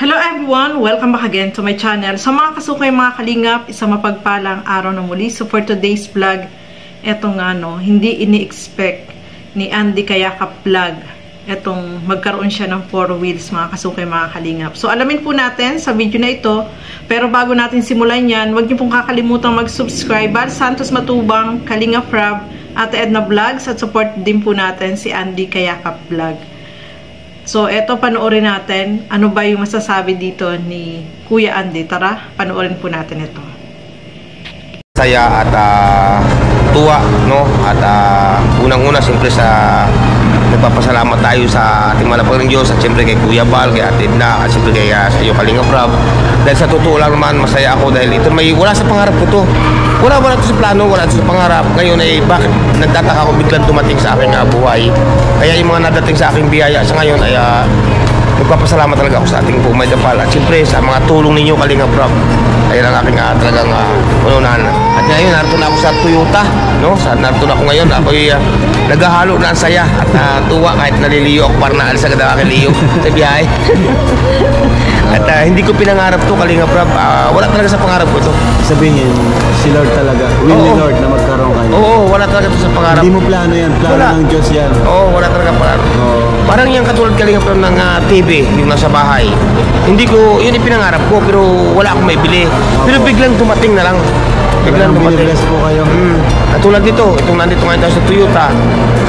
Hello everyone! Welcome back again to my channel. Sa mga kasukay mga kalingap, isang mapagpalang araw na muli. So for today's vlog, etong hindi ini-expect ni Andy Kayakap Vlog. Etong magkaroon siya ng 4 wheels mga kasukay mga kalingap. So alamin po natin sa video na ito. Pero bago natin simulan yan, huwag niyo pong kakalimutang mag-subscribe. Bal Santos Matubang, Kalingap Rab, Ate Edna Vlogs, at support din po natin si Andy Kayakap Vlog. So, eto, panoorin natin. Ano ba yung masasabi dito ni Kuya Andy? Tara, panoorin po natin ito. Saya at tuwa, no? At unang-una, siyempre nagpapasalamat tayo sa ating malapag ng Diyos at siyempre kay Kuya Bal, kay Ate Edna, at siyempre kay sa iyo Kalingap Rab. Dahil sa totoo lang naman, masaya ako dahil ito wala sa pangarap ko to. Wala ito sa plano, wala ito sa pangarap. Ngayon ay bakit nagtataka ako biglang dumating sa aking buhay. Kaya yung mga nadating sa aking biyaya sa ngayon ay nagpapasalamat talaga ako sa ating Pumay Dapal. At siyempre sa mga tulong ninyo Kalingap Rab. Ayan ang aking talagang ununan. At ngayon narito na ako sa Toyota, no? Narito na ako ngayon. Ako'y naghahalo na ang saya at tuwa kahit naliliyo ako para naalis agad ang aking liyo sa biyahe. At hindi ko pinangarap to Kalingap Rab. Wala talaga sa pangarap ko to. Sabihin, si Lord talaga. Will ni Lord na magkaroon kayo. Oo, wala talaga to sa pangarap. Hindi mo plano yan. Plano Wala. ng Diyos yan. Oo, wala talaga plano. Parang yung katulad Kalingap Rab ng TV, yung nasa bahay. Hindi ko, yun yung pinangarap ko, pero wala akong maibili. Pero biglang dumating na lang. Biglang dumating. Binibless po kayo. Katulad dito, itong nandito ngayon tayo sa Toyota,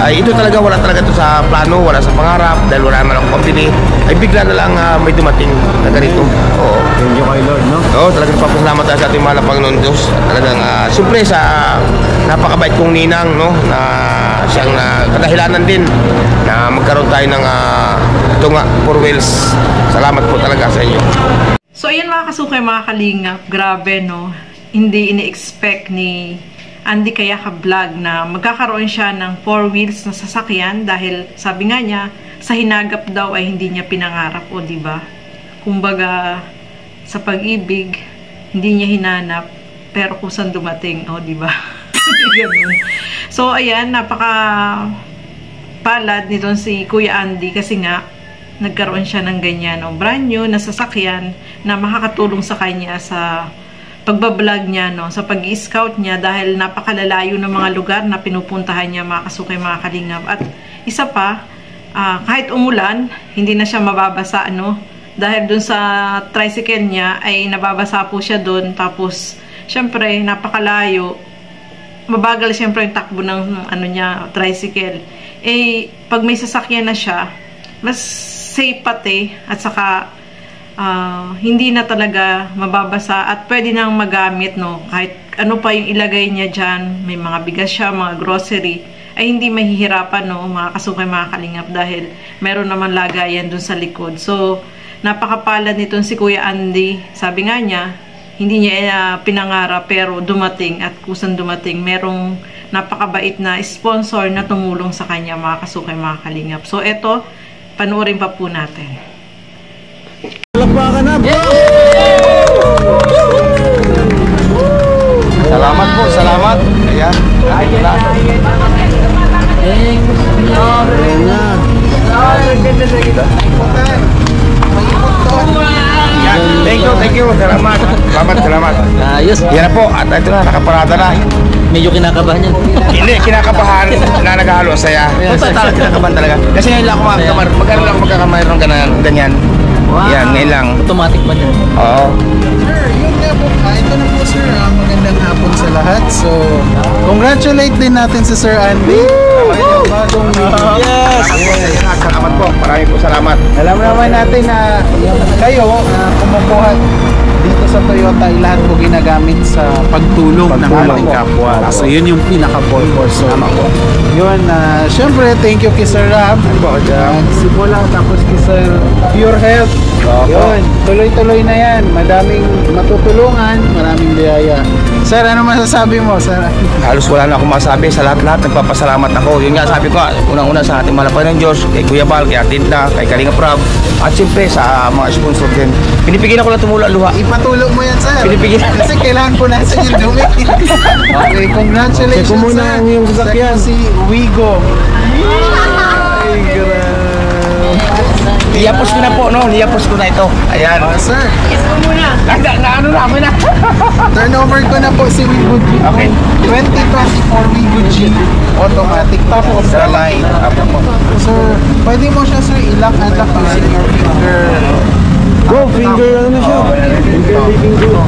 ay ito talaga, wala talaga ito sa plano, wala sa pangarap, dahil wala naman akong pambili, ay bigla na lang may dumating na ganito. Oo. Thank you kay Lord, no? Oo, talagang papasalamat tayo sa ating mahal na Panginoon Diyos. Talagang, siyempre sa napakabait kong ninang, no, na siyang kadahilanan din na magkaroon tayo ng ito nga, 4 wheels. Salamat po talaga sa inyo. So ayan mga kasukay mga kalingap, grabe no. Hindi ini-expect ni Andy Kayakap Vlog na magkakaroon siya ng 4 wheels na sasakyan dahil sabi nga niya, sa hinagap daw ay hindi niya pinangarap, o diba? Kumbaga, sa pag-ibig, hindi niya hinanap, pero kung saan dumating, o diba? So, ayan, napaka palad nitong si Kuya Andy kasi nga, nagkaroon siya ng ganyan, no? Brand new na sasakyan na makakatulong sa kanya sa pagbablog niya, no? Sa pag-i-scout niya dahil napakalalayo ng mga lugar na pinupuntahan niya mga kasukay mga kalingap. At isa pa, kahit umulan, hindi na siya mababasa, no? Dahil dun sa tricycle niya ay nababasa po siya dun. Tapos, syempre, napakalayo. Mabagal syempre yung takbo ng tricycle. Eh, pag may sasakyan na siya, mas safe pati at saka hindi na talaga mababasa at pwede nang magamit, no? Kahit ano pa yung ilagay niya dyan, may mga bigas siya, mga grocery, ay hindi mahihirapan, no? Mga kasukay mga kalingap dahil meron naman lagayan dun sa likod. So, napakapalad nitong si Kuya Andy. Sabi nga niya, hindi niya pinangarap pero dumating at kusang dumating. Merong napakabait na sponsor na tumulong sa kanya mga kasukay mga kalingap. So, eto, panoorin pa po natin. Palakpakan na, bro! Salamat po, salamat. Ayan. Ayan na. Thank you. Salamat. Ayos. Yan na po, at ito na, nakaparada na. Medyo kinakabahan yan. Hindi, kinakabahan na naghahalo saya. Talagang kinakabahan talaga. Kasi ngayon lang ako magkaroon lang magkakamay ng ganyan. Wow. Yan, ngayon lang. Automatic ba yan? Oo. Sir, yun nga po. Ito na po sir. Magandang hapon sa lahat. So, congratulate din natin si Sir Andy. Bagong Yes! Salamat po. Maraming po salamat. Alam naman natin na kayo kumukuha dito sa Toyota ay lahat po ginagamit sa pagtulong ng ating kapwa. So, yun yung pinaka-purpose. So, yun, syempre, thank you kay Sir Ram. Simula, tapos kay Sir Pure Health. Yun, tuloy-tuloy na yan. Madaming matutulungan, maraming biyaya. Sir, ano masasabi mo? Sir? Halos wala na akong masabi sa lahat-lahat. Nagpapasalamat ako. Yun nga sabi ko, unang-una sa ating malapay ng Diyos, kay Kuya Bal, kay Ate Edna, kay Kalingap Rab, at siyempre sa mga sponsor din. Pinipigilan ko lang tumula luha. Ipatulog mo yan, sir. Pinipigilan. Kasi kailangan po natin yung dumi. Okay, congratulations, Check mo muna sir. ang iyong sasakyan. Si Wigo. Ay, grabe. niyapos ko na po, no? Niyapos ko na ito. Ayan. Sir, Ano namin na? turnover ko na po si Wigood Jeep. Okay. 2024 Wigood Jeep. Automatic. Top of the line. Sir, pwede mo siya, sir, i-lock and lock using your finger. Bro, finger ano na siya? Finger licking ko.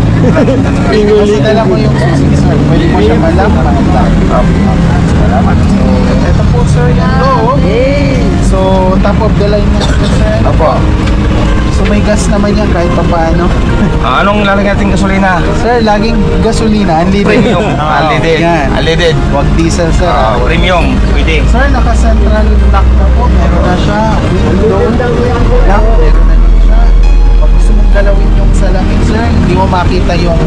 Finger Kasi licking. dala ko yung susi, sir. Pwede mo siya ma-lock, ma-unlock. Salamat. So, ito po, sir, yung loob. So, top of the line na ito, sir. Opo. So, may gas naman yan kahit pa paano. Anong lalagyan natin gasolina? Sir, laging gasolina, unleaded. Premium. Unleaded. Yan. Unleaded. Huwag diesel, sir. Premium. Pwede. Sir, naka-central lock na po. Meron na siya. Window lock. Meron na din siya. Pag gusto mong galawin yung salamin, sir, hindi mo makita yung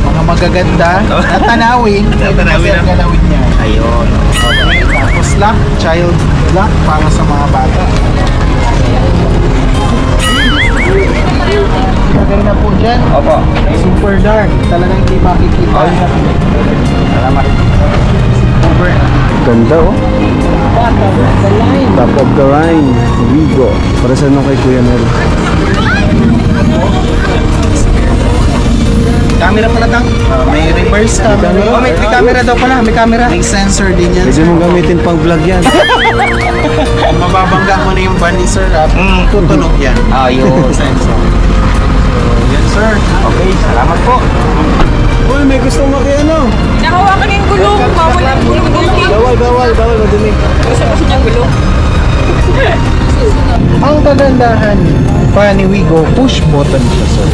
mga magaganda na tanawin. Tanawin Sir, na. galawin niya. Ayun. Okay. Tapos lock, child lock para sa mga bata. Lagay na po dyan. Opo. Super dark. Talagang hindi makikita. Salamat. Over. Ganda oh. Top of the line. Wigo. Para sa nung kay Kuya Mel. Camera pala tang. May reverse camera. Oh, may camera daw pala. May camera. May sensor din yan. Pwede mong gamitin pang vlog yan. Kung mababangga mo na yung van ni sir, tutunog yan. Ayun. Sensor. So, yan sir. Okay, salamat po. Uy, may gustong makiano. Nakawakan yung gulong. Bawal ang gulong dito. Bawal, madumi. Gusto kasi niyang gulong. Ang kagandahan pa ni Wigo, push button siya sir.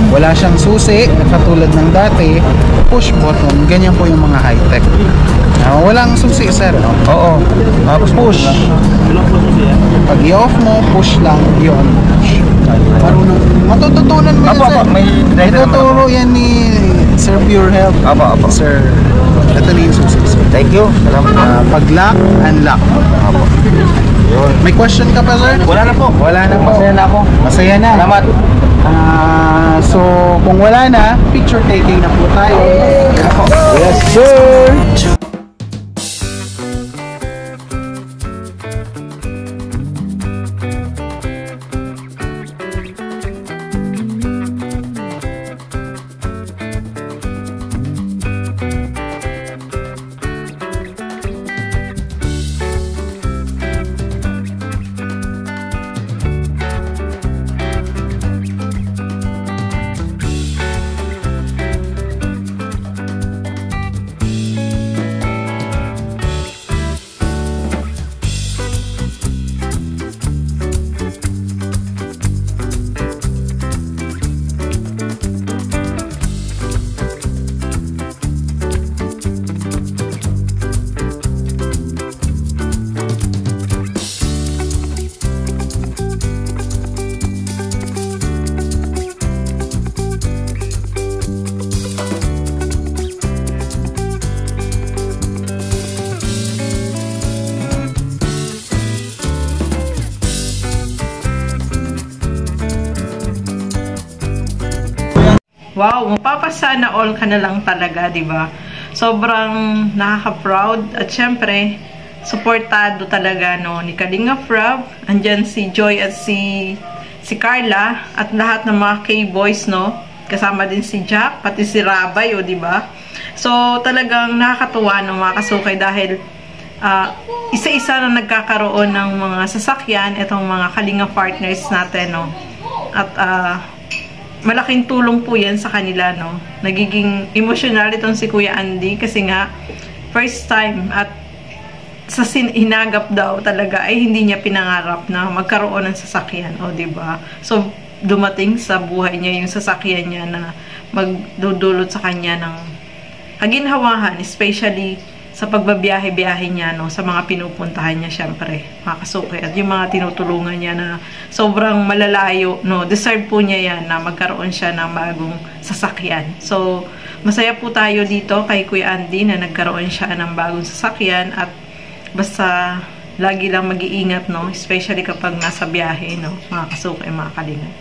Wala siyang susi, katulad ng dati, push button, ganyan po yung mga high-tech. Walang susi sir. Oo. Tapos push. Pag i-off mo, push lang, i-on mo, push. Marunong, matututunan mo yan Apo, sir. apo, may rider naman Ituturo yan ni Sir Pure Health. Apo. Sir, ito na yung susi sir. Thank you. Salamat. Pag lock, unlock. Yun. May question ka pa sir? Wala na po. Wala na po. Masaya na ako. Masaya na. Salamat. So, kung wala na, picture taking na po tayo. Yes, sir! Wow, mapapasana all ka na lang talaga, di ba? Sobrang nakaka-proud at syempre, supportado talaga no ni Kalinga Frab, andyan si Joy at si Carla at lahat ng mga K-boys no. Kasama din si Jack, pati si Rabay, di ba? So, talagang nakakatuwa ng mga kasukay dahil isa-isa na nagkakaroon ng mga sasakyan itong mga Kalinga partners natin, no. At malaking tulong po yan sa kanila, no. Nagiging emotional itong si Kuya Andy kasi nga first time at sa hinagap daw talaga ay hindi niya pinangarap na magkaroon ng sasakyan, o di ba? So dumating sa buhay niya yung sasakyan niya na magdudulot sa kanya ng kaginhawahan, especially sa pagbabiyahe-biyahe niya, no, sa mga pinupuntahan niya, syempre, mga kasukay, at yung mga tinutulungan niya na sobrang malalayo, no, deserve po niya yan na magkaroon siya ng bagong sasakyan. So, masaya po tayo dito kay Kuya Andy na nagkaroon siya ng bagong sasakyan at basta lagi lang mag-iingat, no, especially kapag nasa biyahe, no, mga kasukay, mga kalinga.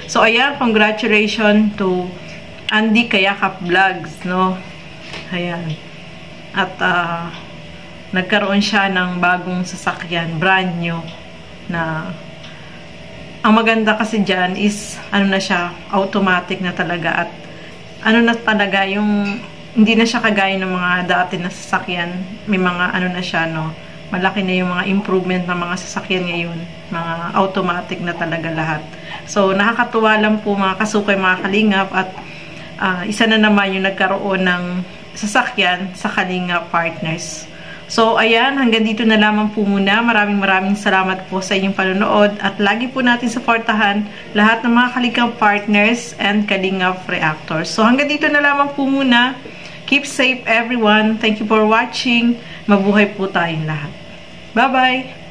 So, ayan, congratulations to Andy Kayakap Vlogs, no, ayan. At nagkaroon siya ng bagong sasakyan, brand new, na ang maganda kasi dyan is, ano na siya, automatic na talaga at ano na talaga, yung hindi na siya kagaya ng mga dati na sasakyan. May mga ano na siya, no? Malaki na yung mga improvement ng mga sasakyan ngayon. Mga automatic na talaga lahat. So, nakakatuwa lang po mga kasukay, mga kalingap at isa na naman yung nagkaroon ng sasakyan sa Kalingap Partners. So, ayan, hanggang dito na lamang po muna. Maraming salamat po sa inyong panonood at lagi po natin suportahan lahat ng mga Kalingap Partners and Kalingap Reactors. So, hanggang dito na lamang po muna. Keep safe everyone. Thank you for watching. Mabuhay po tayong lahat. Bye-bye!